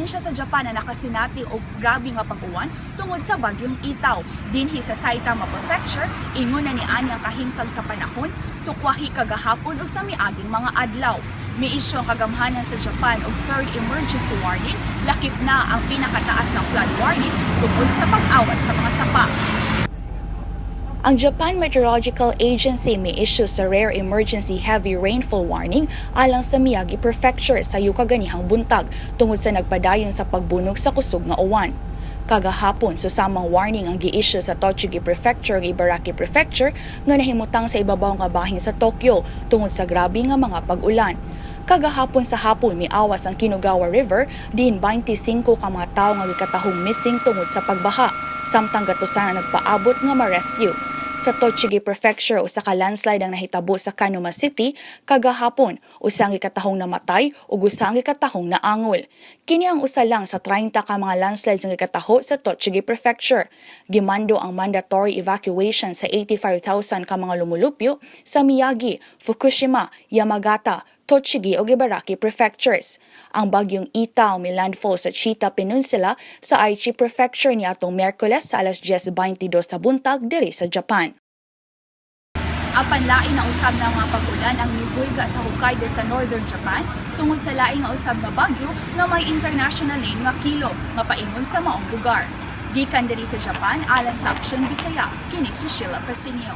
probinsya sa Japan na nakasinati og grabe nga pag-uwan tungod sa bagyong Itaw. Dinhi sa Saitama Prefecture, ingon na ni ani ang kahimtang sa panahon, sukwahi kagahapon ug sa miaging mga adlaw. Miisyu ang kagamhanan sa Japan og third emergency warning, lakip na ang pinakataas na flood warning tungod sa pag-awas sa mga sapa. Ang Japan Meteorological Agency may issue sa rare emergency heavy rainfall warning alang sa Miyagi Prefecture sa yukaganihang buntag tungod sa nagpadayon sa pagbunog sa kusog nga uwan. Kagahapon, susamang warning ang gi-issue sa Tochigi Prefecture ug Ibaraki Prefecture nga nahimutang sa ibabaw nga bahin sa Tokyo tungod sa grabe nga mga pag-ulan. Kagahapon sa hapon miawas ang Kinugawa River diin 25 ka mga tawo nga gikatahong missing tungod sa pagbaha, samtang gatusan na nagpaabot nga ma-rescue. Sa Tochigi Prefecture, usa ka landslide ang nahitabo sa Kanuma City kagahapon, usang gikatahong namatay ug usang gikatahong naangol. Kini ang usa lang sa 30 ka mga landslides nga gikataho sa Tochigi Prefecture. Gimando ang mandatory evacuation sa 85,000 ka mga lumulupyo sa Miyagi, Fukushima, Yamagata, Tochigi ug Ibaraki Prefectures. Ang bagyong Itaw may landfall sa Chita Peninsula sa Aichi Prefecture niadtong Miyerkules sa alas 10:22 sa buntag diri sa Japan. Apan lain na usab na mga pag-ulan ang nibulga sa Hokkaido sa Northern Japan tungod sa lain nga usab na bagyo nga may international name nga Kilo nga paingon sa maong lugar. Gikan diri sa Japan alang sa Aksyon Bisaya, kini si Sheila Pasinio.